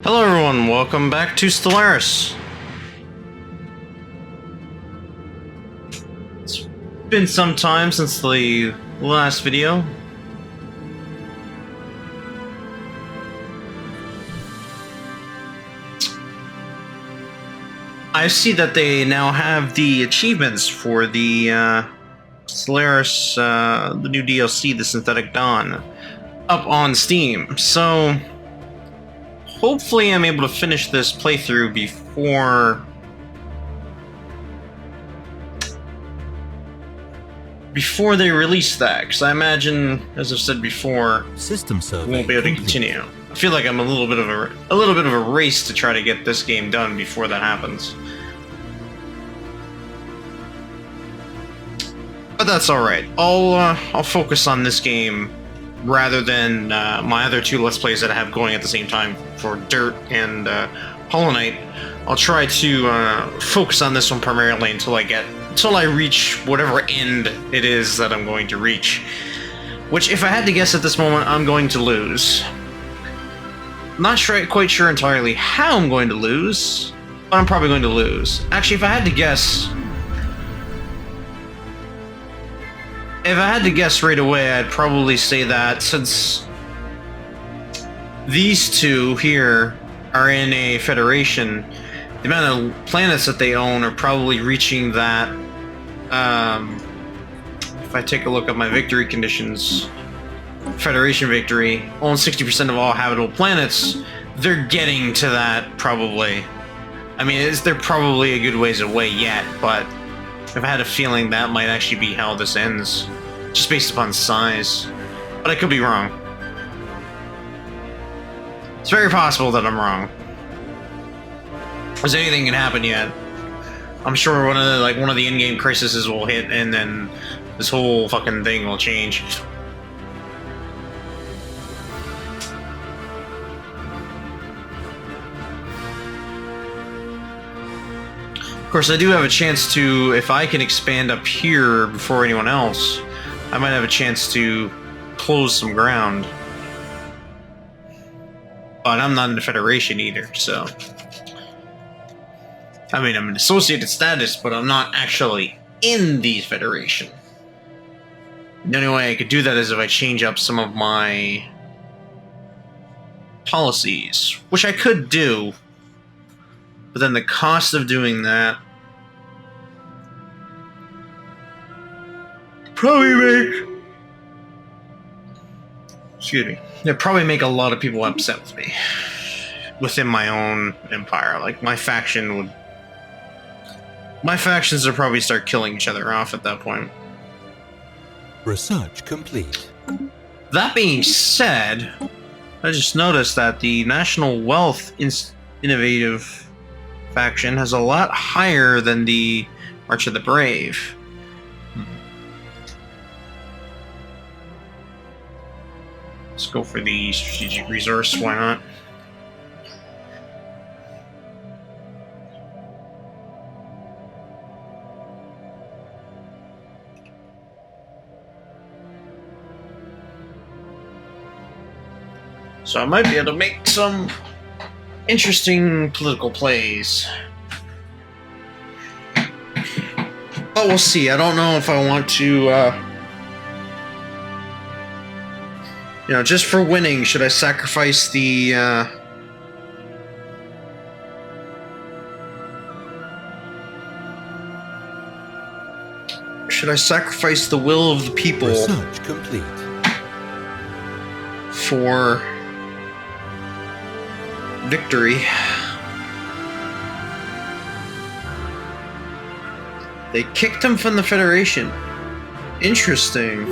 Hello everyone, welcome back to Stellaris. It's been some time since the last video. I see that they now have the achievements for the Stellaris, the new DLC, the Synthetic Dawn, up on Steam. So hopefully I'm able to finish this playthrough before they release that, because I imagine, as I've said before, System survey we won't be able to continue. I feel like I'm a little bit of a race to try to get this game done before that happens. But that's all right. I'll focus on this game rather than my other two Let's Plays that I have going at the same time for Dirt and Hollow Knight. I'll try to focus on this one primarily until I reach whatever end it is that I'm going to reach. Which, if I had to guess at this moment, I'm going to lose. Not quite sure entirely how I'm going to lose, but I'm probably going to lose. Actually, if I had to guess right away, I'd probably say that since these two here are in a federation, the amount of planets that they own are probably reaching that. If I take a look at my victory conditions, Federation victory, owns 60% of all habitable planets. They're getting to that probably. I mean, they're probably a good ways away yet, but if I had a feeling that might actually be how this ends, just based upon size. But I could be wrong. It's very possible that I'm wrong, because anything can happen yet. I'm sure one of the in-game crises will hit, and then this whole fucking thing will change. Of course, I do have a chance to, if I can expand up here before anyone else, I might have a chance to close some ground. But I'm not in the Federation either, so... I mean, I'm an associated status, but I'm not actually in the Federation. The only way I could do that is if I change up some of my policies, which I could do, but then the cost of doing that it'd probably make a lot of people upset with me within my own empire. Like, my factions would probably start killing each other off at that point. research complete. That being said, I just noticed that the National Wealth Innovative faction has a lot higher than the March of the Brave. Let's go for the strategic resource, why not? So I might be able to make some interesting political plays. But we'll see. I don't know if I want to, just for winning, should I sacrifice the, will of the people Research complete. for victory? They kicked him from the Federation. Interesting.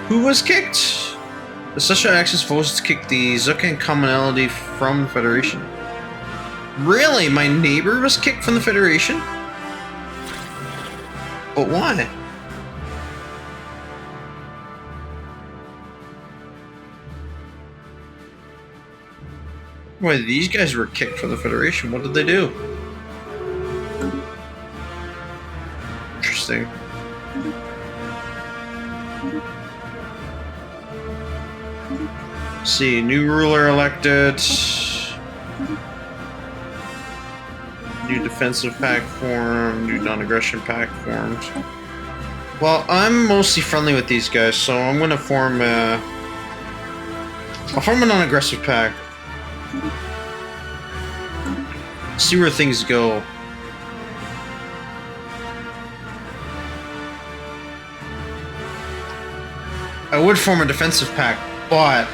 Who was kicked? The Special Access Forces kicked the Zukan Commonality from the Federation. Really? My neighbor was kicked from the Federation? But why? Why, these guys were kicked from the Federation. What did they do? Interesting. See, new ruler elected. New defensive pack formed. New non-aggression pack formed. Well, I'm mostly friendly with these guys, so I'm gonna form a... I'll form a non-aggressive pack. See where things go. I would form a defensive pack, but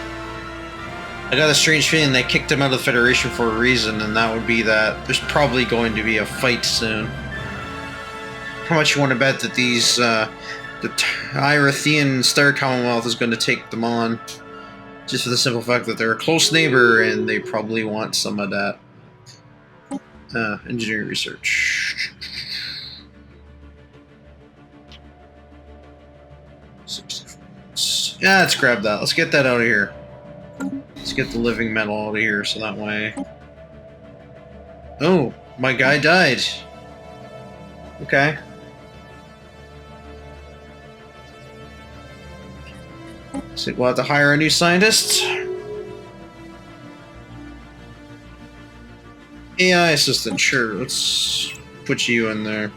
I got a strange feeling they kicked him out of the Federation for a reason, and that would be that there's probably going to be a fight soon. How much you want to bet that these, the Irathian Star Commonwealth is going to take them on? Just for the simple fact that they're a close neighbor, and they probably want some of that. Engineering research. Yeah, let's grab that. Let's get that out of here. Let's get the living metal out of here, so that way... Oh, my guy died. Okay. So we'll have to hire a new scientist. AI assistant, sure. Let's put you in there.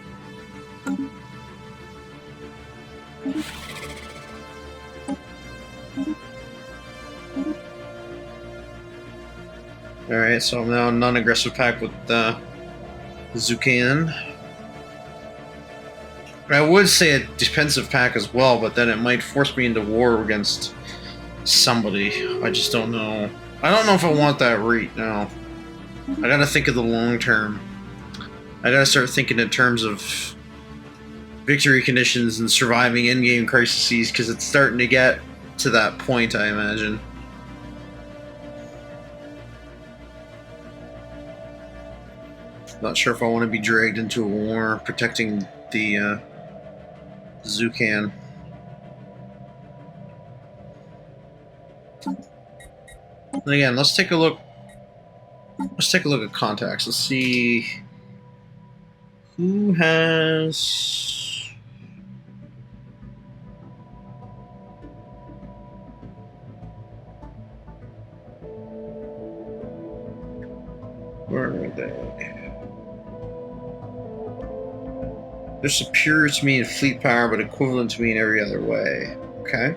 Alright, so I'm now in non-aggressive pack with Zukan. I would say a defensive pack as well, but then it might force me into war against somebody. I just don't know. I don't know if I want that right now. I gotta think of the long term. I gotta start thinking in terms of victory conditions and surviving in-game crises, because it's starting to get to that point, I imagine. Not sure if I want to be dragged into a war protecting the Zukan. And again, let's take a look. Let's take a look at contacts. Let's see who has. Where are they? They're superior to me in fleet power, but equivalent to me in every other way. Okay.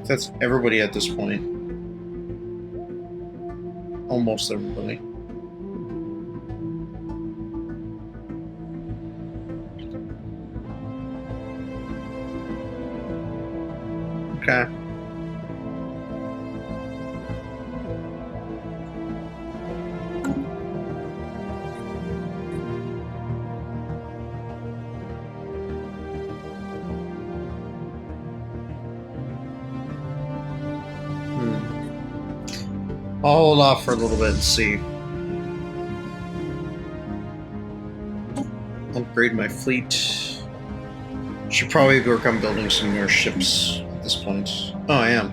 That's everybody at this point. Almost everybody. Okay. I'll hold off for a little bit and see. Upgrade my fleet. Should probably work on building some more ships at this point. Oh, I am.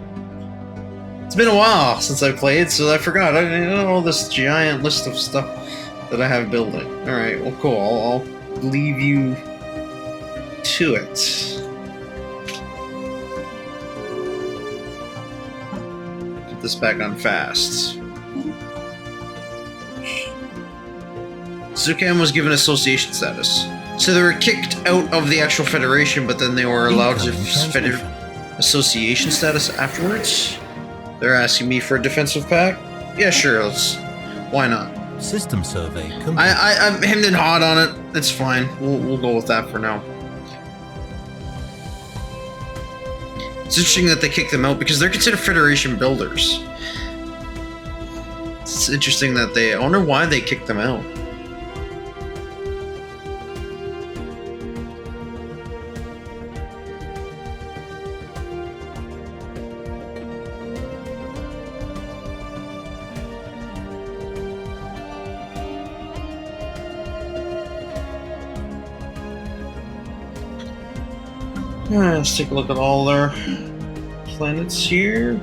It's been a while since I played, so I forgot. I didn't know this giant list of stuff that I have building. Alright, well cool. I'll leave you to it. This back on fast. Zukan was given association status. So they were kicked out of the actual Federation, but then they were allowed to association status afterwards? They're asking me for a defensive pack? Yeah, sure, why not? System survey complete. I'm hemmed and hawed on it. It's fine. We'll go with that for now. It's interesting that they kicked them out because they're considered Federation builders. It's interesting that I wonder why they kicked them out. Let's take a look at all their planets here.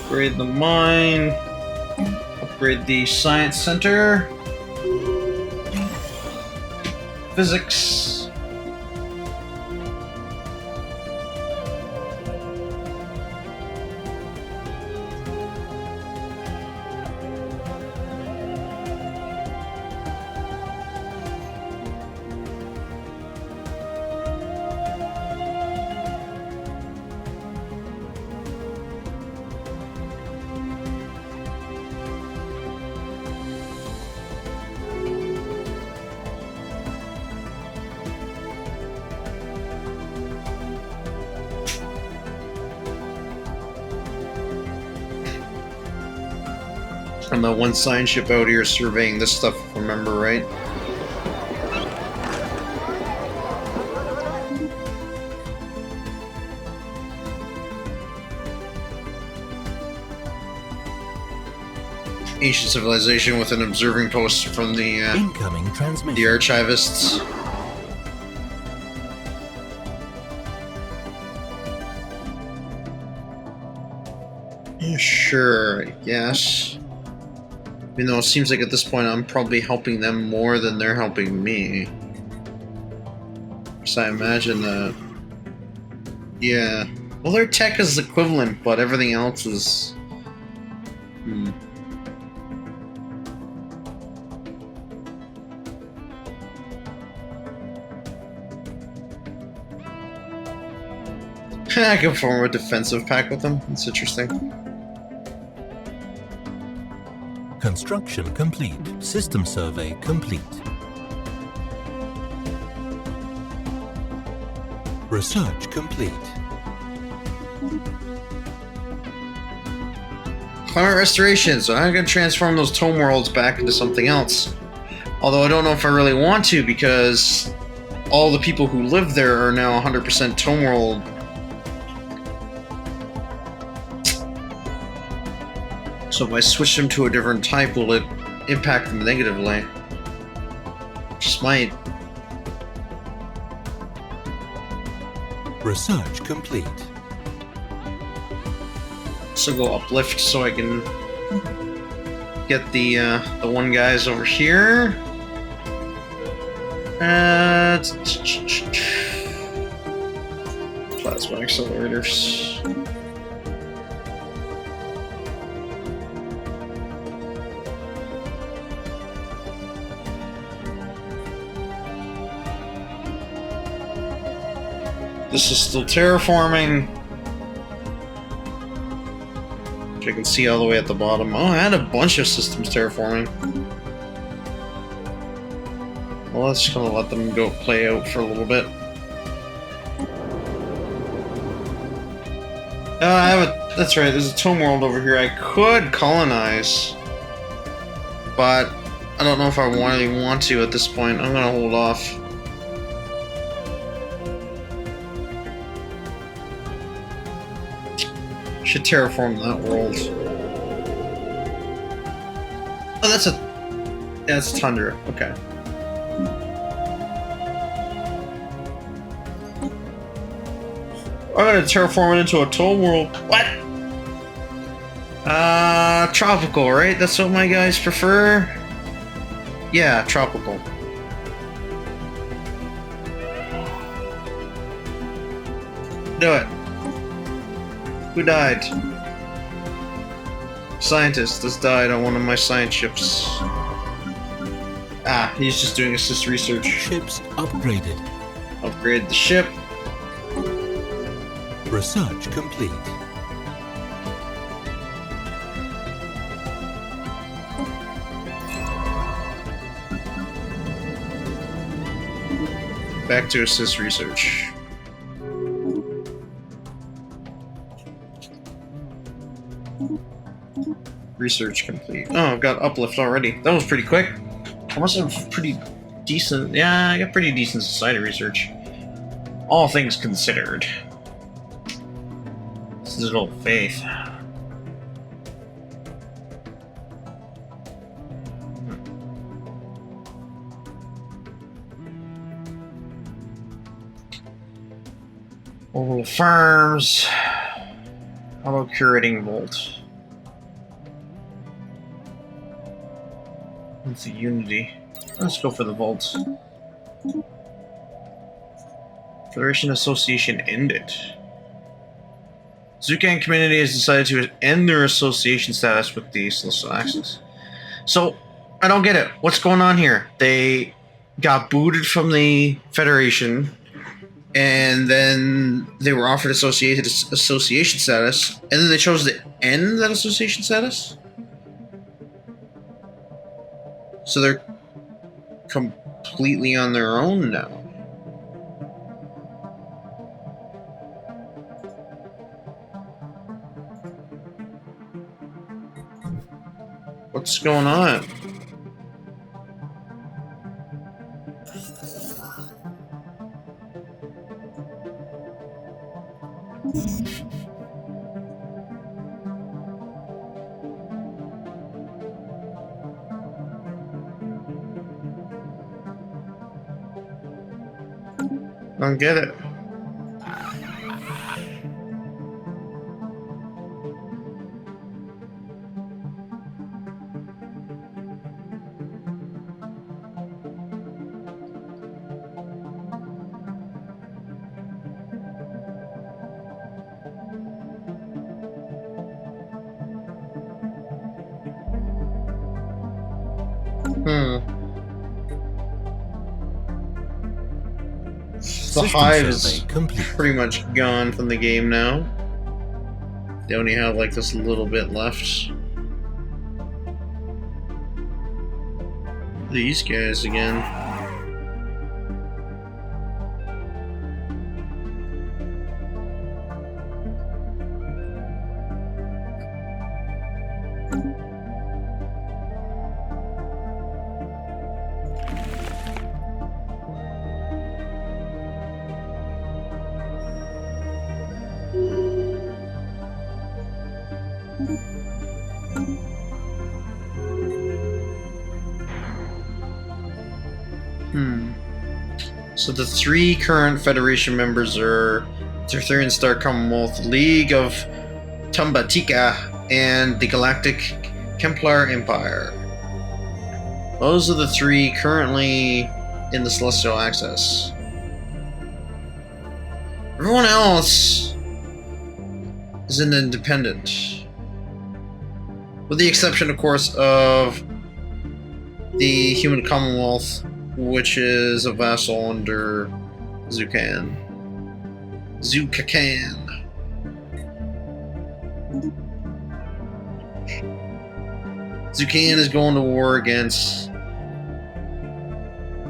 Upgrade the mine. Upgrade the science center. Physics. And the one science ship out here surveying this stuff, if I remember right. Ancient civilization with an observing post from the Incoming transmission. archivists. Yeah, sure, I guess. Even though it seems like at this point I'm probably helping them more than they're helping me. So I imagine that... Yeah. Well, their tech is equivalent, but everything else is... I can form a defensive pact with them. That's interesting. Construction complete. System survey complete. Research complete. Climate restoration, so I'm going to transform those tome worlds back into something else. Although I don't know if I really want to, because all the people who live there are now 100% tome world. So if I switch them to a different type, will it impact them negatively? Just might. Research complete. So go uplift so I can get the one guys over here. Plasma accelerators. This is still terraforming. Which I can see all the way at the bottom. Oh, I had a bunch of systems terraforming. Well, let's just gonna let them go play out for a little bit. I have a... That's right, there's a tome world over here I could colonize. But I don't know if I really want to at this point. I'm gonna hold off. Should terraform that world. Oh, that's a... Yeah, that's Tundra. Okay. I'm gonna terraform it into a toll world. What? Tropical, right? That's what my guys prefer? Yeah, tropical. Do it. Who died? Scientist has died on one of my science ships. Ah, he's just doing assist research. Ships upgraded. Upgrade the ship. Research complete. Back to assist research. Research complete. Oh, I've got uplift already. That was pretty quick. I must have pretty decent... Yeah, I got pretty decent society research. All things considered. This is old faith. Oval farms. How about curating volt? Into Unity. Let's go for the vault. Federation Association ended. Zukan community has decided to end their association status with the Celestial Axis. So, I don't get it. What's going on here? They got booted from the Federation, and then they were offered association status, and then they chose to end that association status? So they're completely on their own now. What's going on? I don't get it. The hive is pretty much gone from the game now. They only have like this little bit left. These guys again. So the three current Federation members are the Arthurian Star Commonwealth, League of Tumbatika, and the Galactic Templar Empire. Those are the three currently in the Celestial Axis. Everyone else is an independent. With the exception, of course, of the Human Commonwealth, which is a vassal under Zukan. Zukan is going to war against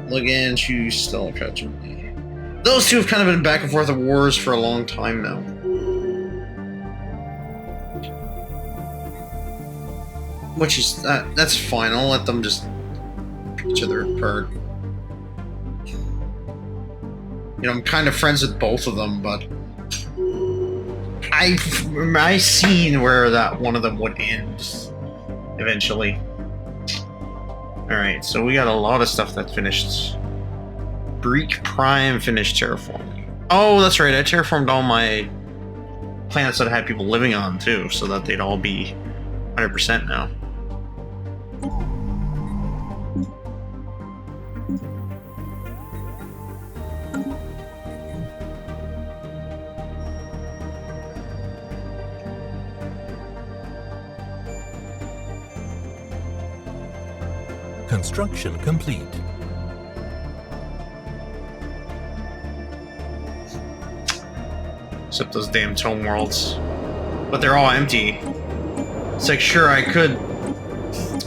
Laganchu Stellaris. Those two have kind of been back and forth at wars for a long time now. Which is that's fine. I'll let them just pick each other apart. You know, I'm kind of friends with both of them, but I seen where that one of them would end eventually. Alright, so we got a lot of stuff that finished. Break Prime finished terraforming. Oh, that's right, I terraformed all my planets that I had people living on too, so that they'd all be 100% now. Construction complete. Except those damn tome worlds. But they're all empty. It's like, sure, I could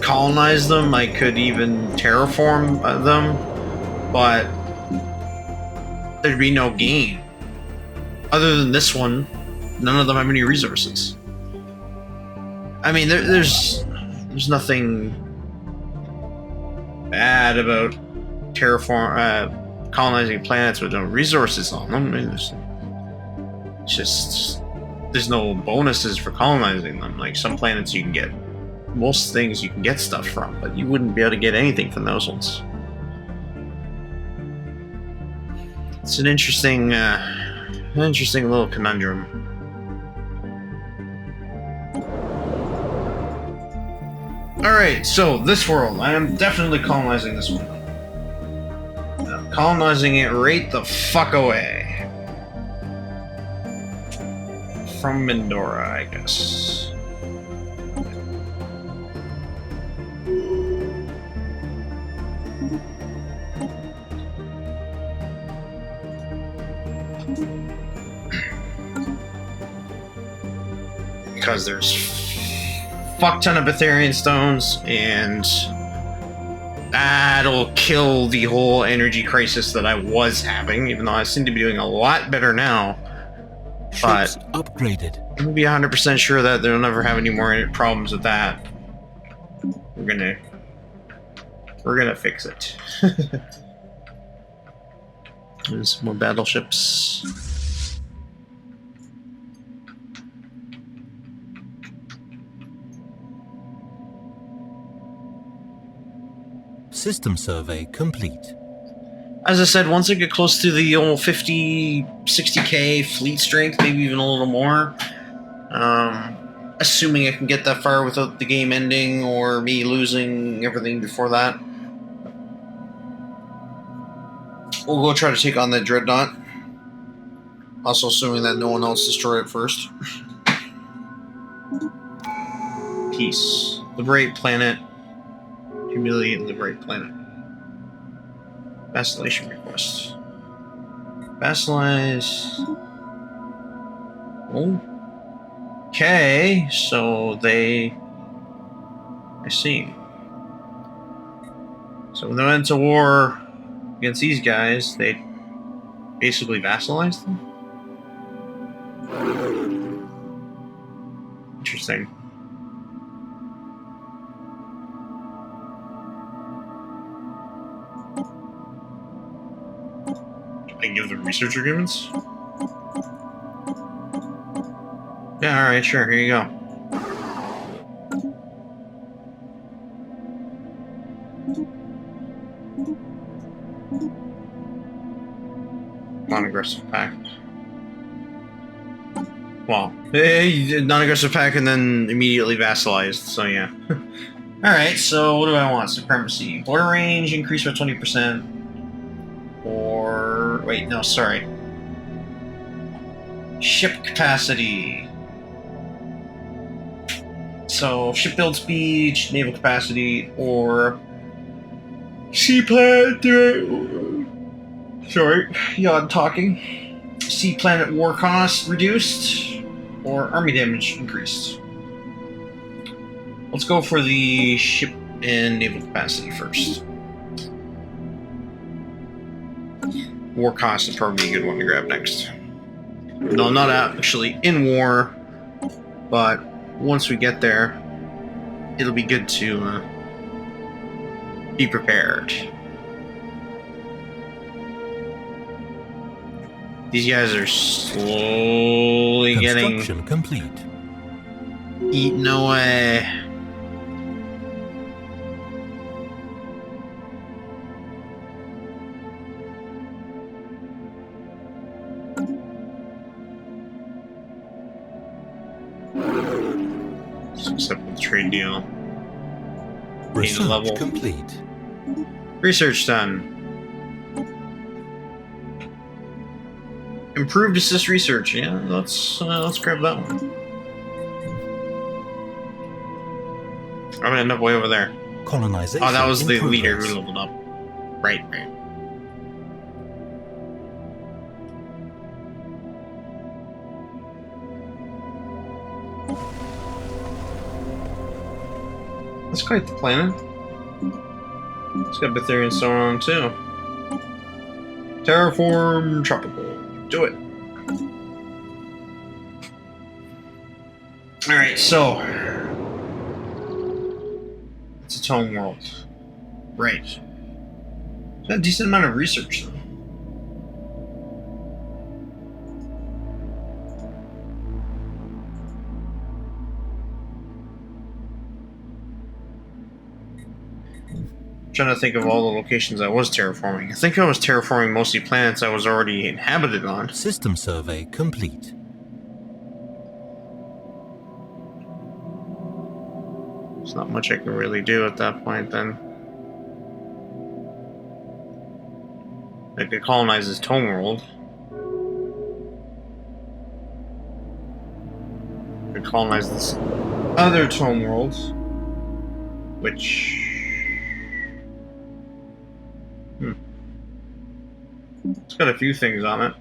colonize them, I could even terraform them, but there'd be no gain. Other than this one, none of them have any resources. I mean, there's nothing bad about colonizing planets with no resources on them. I mean, it's just there's no bonuses for colonizing them. Like some planets you can get most things you can get stuff from, but you wouldn't be able to get anything from those ones. It's an interesting little conundrum. Alright, so this world. I am definitely colonizing this one. I'm colonizing it right the fuck away. From Mindora, I guess. Because there's fuck ton of Betharian stones, and that'll kill the whole energy crisis that I was having, even though I seem to be doing a lot better now. Ships But upgraded. I'm gonna be 100% sure that they'll never have any more problems with that. We're gonna fix it. There's some more battleships. System survey complete. As I said, once I get close to the old 50, 60k fleet strength, maybe even a little more, assuming I can get that far without the game ending or me losing everything before that, we'll go try to take on that dreadnought. Also assuming that no one else destroyed it first. Peace. Liberate planet. Humiliate and liberate planet. Vacillation request. Vassalize. Okay, so they... I see. So when they went to war against these guys, they basically vassalized them? Interesting. I can give them research agreements? Yeah, alright, sure, here you go. Non-aggressive pact. Well, non-aggressive pact and then immediately vassalized, so yeah. Alright, so what do I want? Supremacy. Border range increased by 20%. Or... wait, no, sorry. Ship capacity. So, ship build speed, naval capacity, or... sea planet... sorry, yawn talking. Sea planet war cost reduced, or army damage increased. Let's go for the ship and naval capacity first. War cost is probably a good one to grab next. No, I'm not actually in war, but once we get there, it'll be good to be prepared. These guys are slowly getting Construction complete. eaten away. Except with the trade deal. Research level. complete. Research done. Improved assist research. Yeah, let's grab that one. I'm gonna end up way over there. Colonization. Oh, that was the in leader progress. who leveled up. Right. That's quite the planet. It's got Betharian stone on too. Terraform tropical. Do it. Alright, so it's its home world. Right. It's got a decent amount of research though. Trying to think of all the locations I was terraforming. I think I was terraforming mostly planets I was already inhabited on. System survey complete. There's not much I can really do at that point then. I could colonize this tome world. I could colonize this other tome world, which... It's got a few things on it.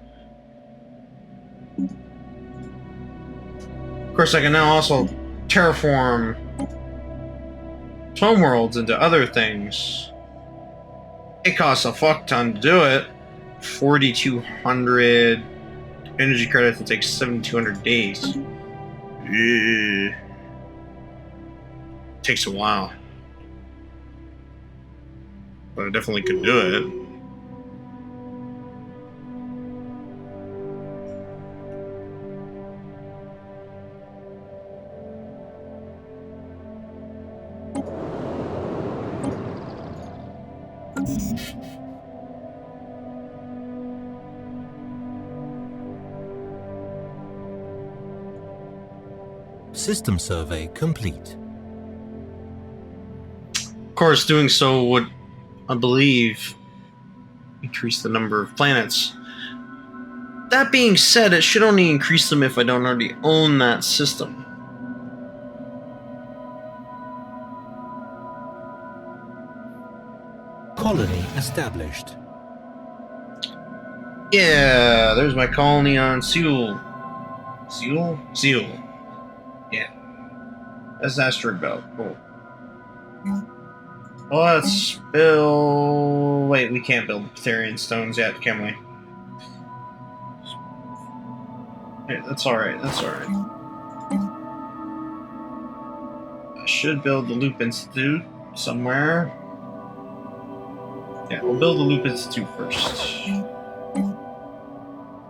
Of course, I can now also terraform tome worlds into other things. It costs a fuck ton to do it. 4,200 energy credits. It takes 7,200 days. Yeah. Takes a while, but I definitely could do it. System survey complete. Of course, doing so would, I believe, increase the number of planets. That being said, it should only increase them if I don't already own that system. Colony established. Yeah, there's my colony on Seal. Seal. Yeah. That's asteroid belt. Cool. Let's build... Wait, we can't build Therian stones yet, can we? Hey, that's alright, that's alright. I should build the Loop Institute somewhere. Yeah, we'll build the Loop Institute first.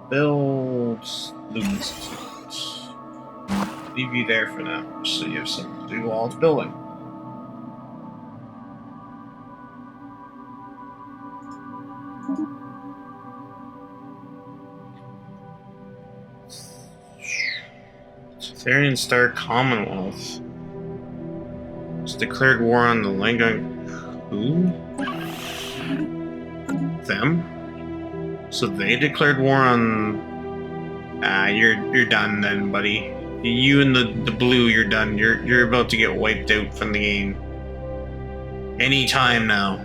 Build Loop Institute. Leave you there for now, so you have something to do while it's building. Therian Star Commonwealth. It's declared war on the Langang. Who? Them? So they declared war on... you're done then, buddy. You and the blue, you're done. You're about to get wiped out from the game. Any time now.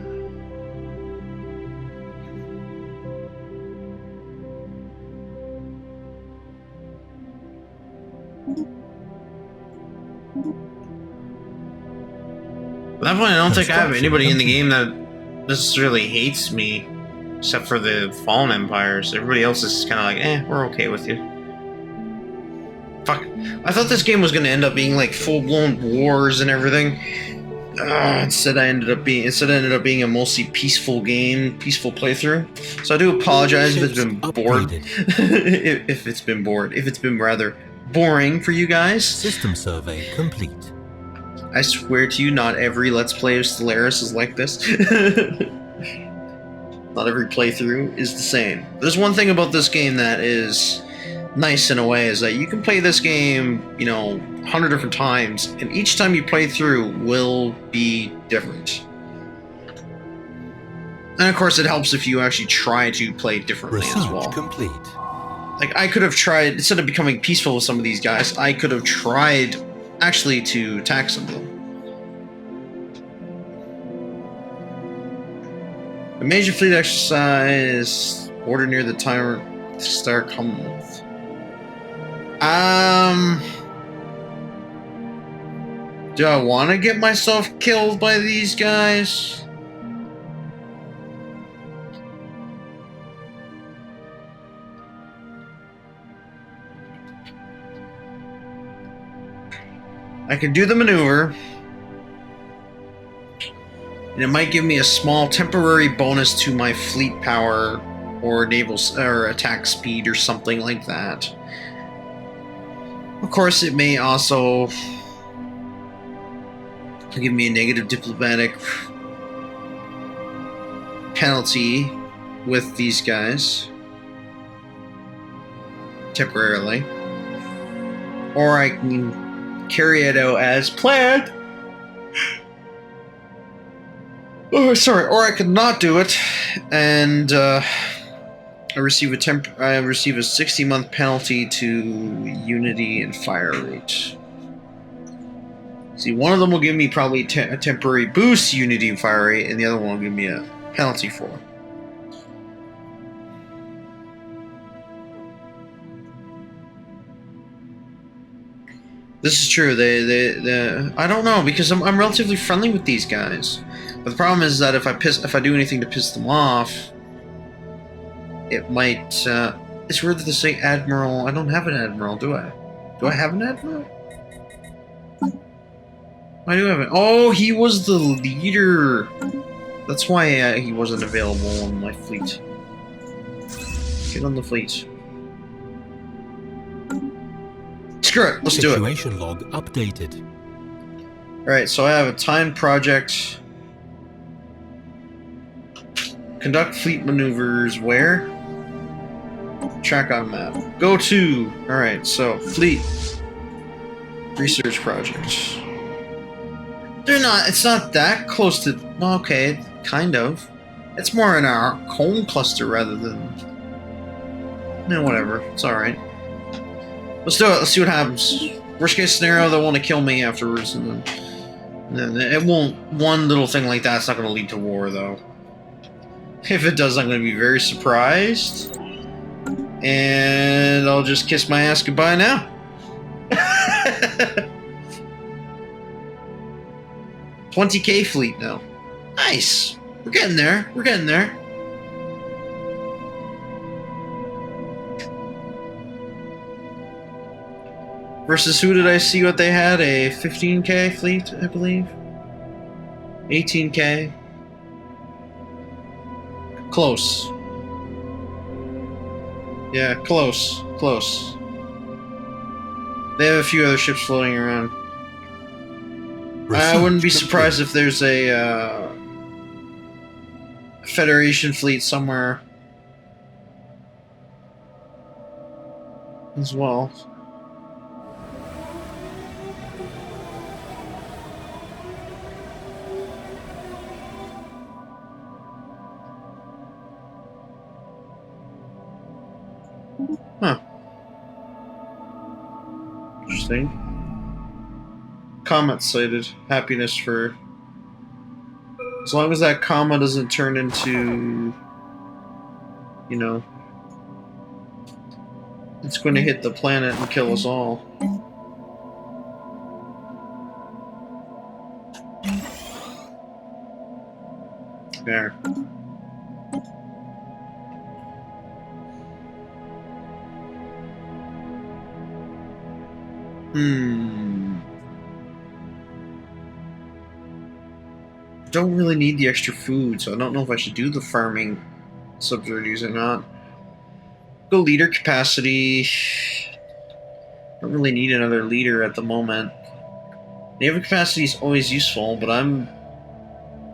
At that point, I don't think I have anybody in the game that necessarily hates me, except for the Fallen Empires. Everybody else is kind of like, we're okay with you. Fuck. I thought this game was going to end up being like full-blown wars and everything. Instead, it ended up being a mostly peaceful game, peaceful playthrough. So I do apologize if it's been bored. if it's been rather boring for you guys. System survey complete. I swear to you, not every Let's Play of Stellaris is like this. Not every playthrough is the same. There's one thing about this game that is nice in a way, is that you can play this game, 100 different times, and each time you play through will be different. And of course, it helps if you actually try to play differently as well. Complete. Like, I could have tried, instead of becoming peaceful with some of these guys, I could have tried actually to attack some of them. The major fleet exercise ordered near the Tyrant Star Commonwealth. Do I want to get myself killed by these guys? I can do the maneuver, and it might give me a small temporary bonus to my fleet power or naval or attack speed or something like that. Of course, it may also give me a negative diplomatic penalty with these guys temporarily, or I can carry it out as planned Oh, sorry. Or I could not do it, and I receive a 60-month penalty to Unity and Fire Rate. See, one of them will give me probably a temporary boost to Unity and Fire Rate, and the other one will give me a penalty for it. This is true. I don't know, because I'm relatively friendly with these guys, but the problem is that if I do anything to piss them off, it might. It's weird that they say Admiral. I don't have an Admiral, do I? Do I have an Admiral? I do have it. Oh, he was the leader. That's why he wasn't available on my fleet. Get on the fleet. Screw it. Let's do it. Situation log updated. Alright, so I have a timed project. Conduct fleet maneuvers where? Track on map. Go to. Alright, so fleet. Research project. It's not that close to. Well, okay, kind of. It's more in our home cluster rather than. Whatever. It's alright. Let's do it. Let's see what happens. Worst case scenario, they'll want to kill me afterwards, and then it won't. One little thing like that's not going to lead to war, though. If it does, I'm going to be very surprised, and I'll just kiss my ass goodbye now. 20k fleet now. Nice. We're getting there. We're getting there. Versus who did I see what they had? A 15k fleet, I believe. 18k. Close. Yeah, close. Close. They have a few other ships floating around. I wouldn't be surprised if there's a Federation fleet somewhere as well. Huh. Interesting. Comet sighted. Happiness for... As long as that comma doesn't turn into... You know... It's going to hit the planet and kill us all. There. Don't really need the extra food, so I don't know if I should do the farming subsidies or not. Go leader capacity. Don't really need another leader at the moment. Naval capacity is always useful, but I'm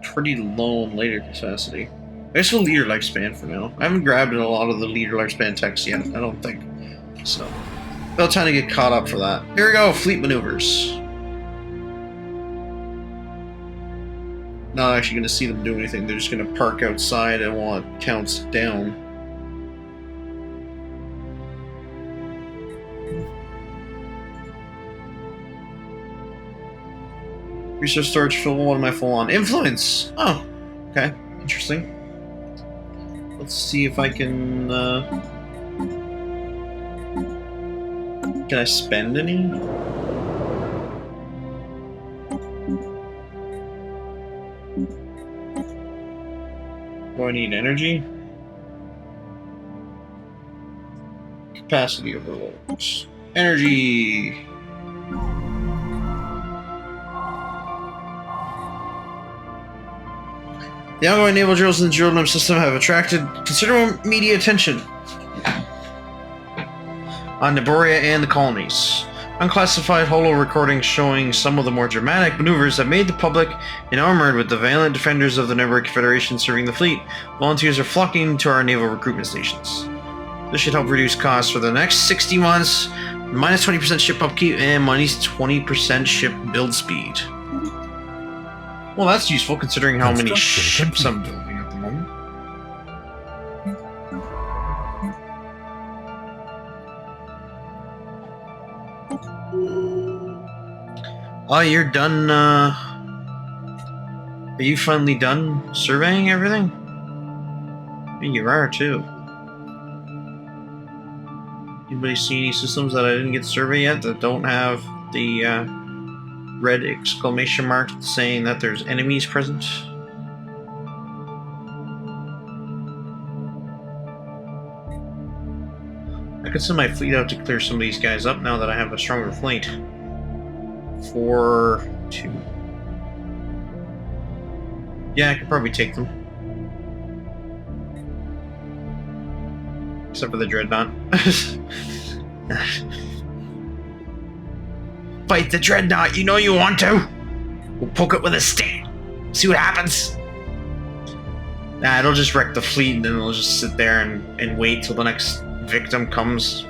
pretty low on leader capacity. I guess go leader lifespan for now. I haven't grabbed a lot of the leader lifespan text yet, I don't think. So, about time to get caught up for that. Here we go, fleet maneuvers. Not actually going to see them do anything, they're just going to park outside and while it counts down. Resource storage full, what am I full on? Influence! Oh, okay, interesting. Let's see if I can, can I spend any? Do I need energy? Capacity overloads. Energy! The ongoing naval drills in the drill system have attracted considerable media attention on Niboria and the colonies. Unclassified holo recordings showing some of the more dramatic maneuvers have made the public enamored with the valiant defenders of the Network Federation serving the fleet. Volunteers are flocking to our naval recruitment stations. This should help reduce costs for the next 60 months, minus 20% ship upkeep, and minus 20% ship build speed. Well, that's useful considering how many Construction ships I'm complete. building at the moment. Oh, you're done, Are you finally done surveying everything? I think you are, too. Anybody see any systems that I didn't get to survey yet that don't have the, red exclamation mark saying that there's enemies present? I could send my fleet out to clear some of these guys up now that I have a stronger fleet. 4, 2. Yeah, I could probably take them. Except for the Dreadnought. Fight the Dreadnought, you know you want to! We'll poke it with a stick. See what happens. Nah, it'll just wreck the fleet and then it'll just sit there and wait till the next victim comes.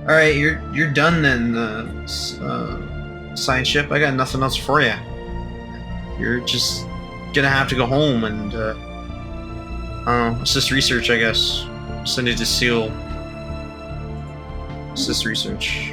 Alright, you're done then, science ship. I got nothing else for you. You're just gonna have to go home and, assist research, I guess. Send it to SEAL. Assist research.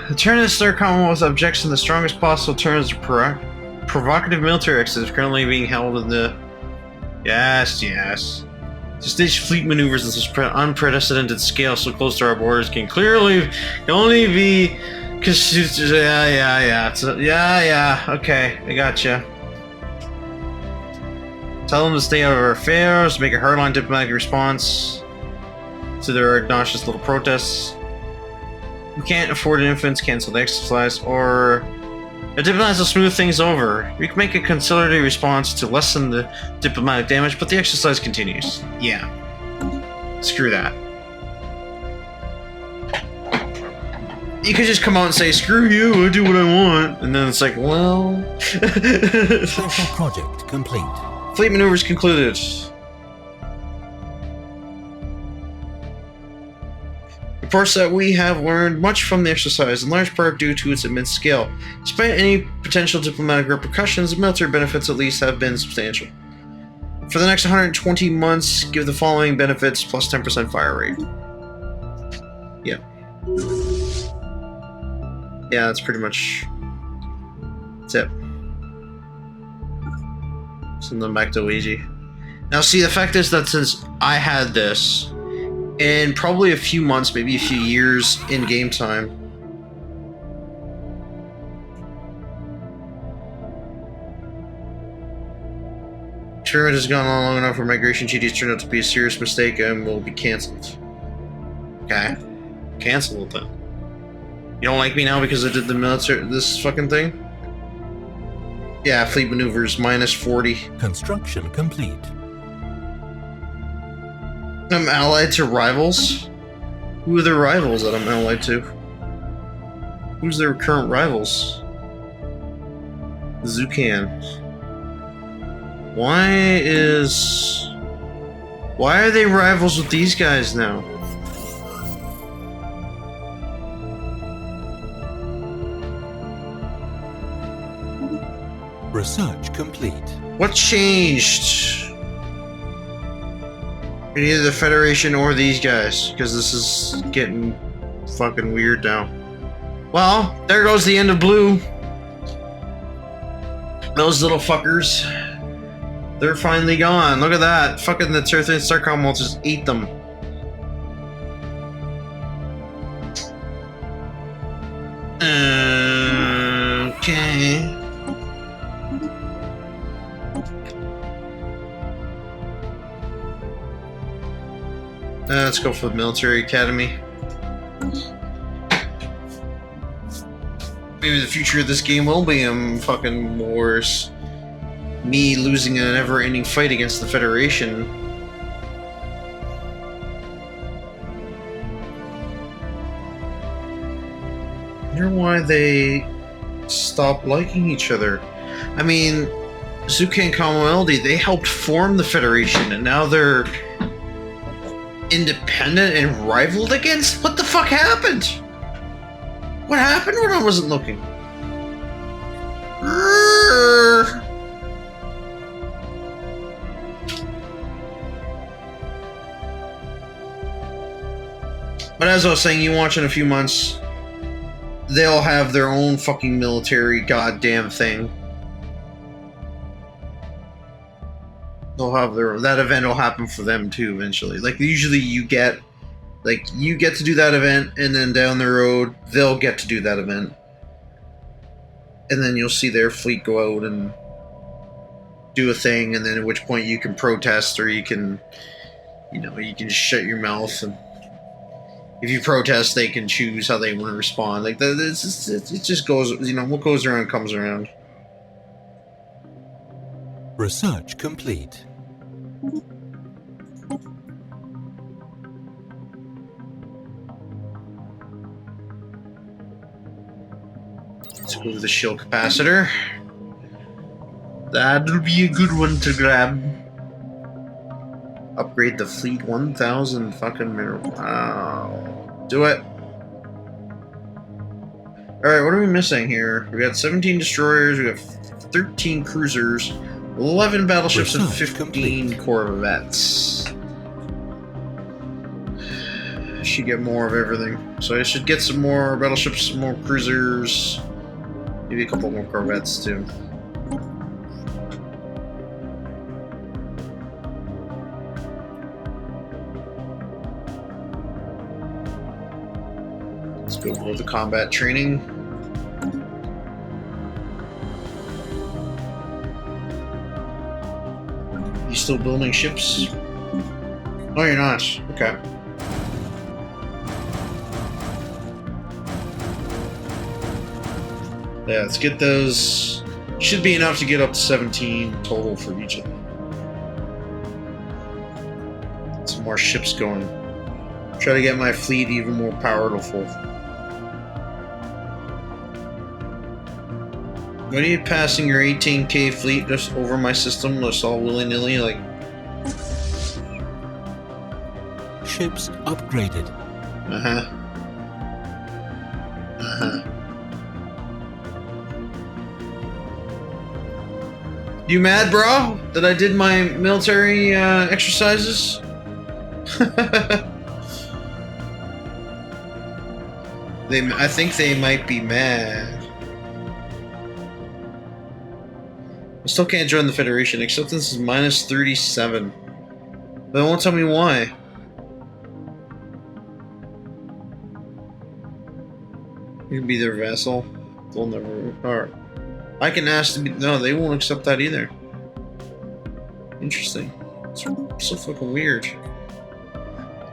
The turn of the Star Commonwealth objects in the strongest possible terms of provocative military exercise currently being held in the... Yes. To stage fleet maneuvers on such unprecedented scale so close to our borders can only be... Yeah, okay, I gotcha. Tell them to stay out of our affairs, make a hardline diplomatic response to their obnoxious little protests. We can't afford infants, cancel the exercise, or a diplomat will smooth things over. We can make a conciliatory response to lessen the diplomatic damage, but the exercise continues. Yeah. Screw that. You could just come out and say, screw you, I do what I want. And then it's like, well... Special project complete. Fleet maneuvers concluded. Reports that we have learned much from the exercise, in large part due to its immense scale. Despite any potential diplomatic repercussions, the military benefits at least have been substantial. For the next 120 months, give the following benefits plus 10% fire rate. Yeah. Yeah, that's pretty much... That's it. Send them back to Ouija. Now see, the fact is that since I had this, in probably a few months, maybe a few years in game time, experiment has gone on long enough where migration GDs turned out to be a serious mistake and will be cancelled. Okay. Cancel it then. You don't like me now because I did the military, this fucking thing? Yeah, fleet maneuvers, minus 40. Construction complete. I'm allied to rivals? Who are the rivals that I'm allied to? Who's their current rivals? Zucan. Why are they rivals with these guys now? Research complete. What changed? Either the Federation or these guys, because this is getting fucking weird now. Well, there goes the end of Blue. Those little fuckers. They're finally gone. Look at that. Fucking the Earth and Star Commonwealth just ate them. Okay. Let's go for the military academy. Maybe the future of this game will be fucking wars. Me losing a never-ending fight against the Federation. I wonder why they stopped liking each other. I mean, Zuka and Kamaldi, they helped form the Federation, and now they're independent and rivaled against? What the fuck happened? What happened when I wasn't looking? But as I was saying, you watch in a few months, they'll have their own fucking military goddamn thing. They'll have that event will happen for them too eventually. Like usually you get to do that event, and then down the road they'll get to do that event. And then you'll see their fleet go out and do a thing, and then at which point you can protest, or you can just shut your mouth, and if you protest, they can choose how they want to respond. Like it just goes, what goes around comes around. Research complete. Let's go with the shield capacitor. That'll be a good one to grab. Upgrade the fleet 1,000 fucking mirror. Wow. Do it. Alright, what are we missing here? We got 17 destroyers, we got 13 cruisers, 11 battleships, and 15 corvettes. Should get more of everything. So I should get some more battleships, some more cruisers, maybe a couple more corvettes too. Let's go for the combat training. You still building ships? No, you're not. Okay. Yeah, let's get those. Should be enough to get up to 17 total for each of them. Some more ships going. Try to get my fleet even more powerful. What are you passing your 18k fleet just over my system, just all willy-nilly, like? Ships upgraded. Uh-huh. Uh-huh. You mad, bro? That I did my military exercises? I think they might be mad. I still can't join the Federation. Acceptance is minus 37. But they won't tell me why. You can be their vassal. They'll never... Or, I can ask to be... No, they won't accept that either. Interesting. It's so fucking weird.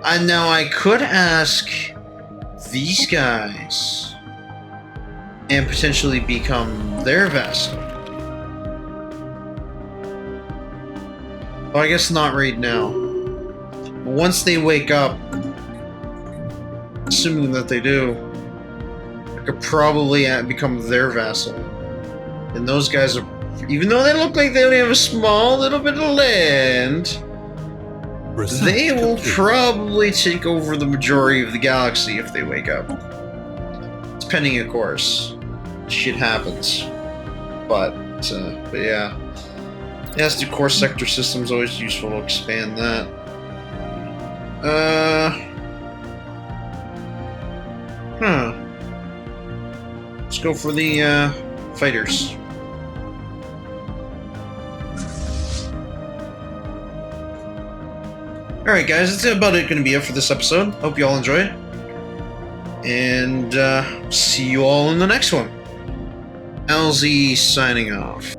And now I could ask these guys and potentially become their vassal. Well, I guess not right now. But once they wake up, assuming that they do, I could probably become their vassal. And those guys are, even though they look like they only have a small little bit of land, they will probably take over the majority of the galaxy if they wake up. Depending, of course. Shit happens. But yeah. Yes, the core sector system is always useful to expand that. Let's go for the fighters. Alright guys, that's about it going to be it for this episode. Hope you all enjoyed. And see you all in the next one. LZ signing off.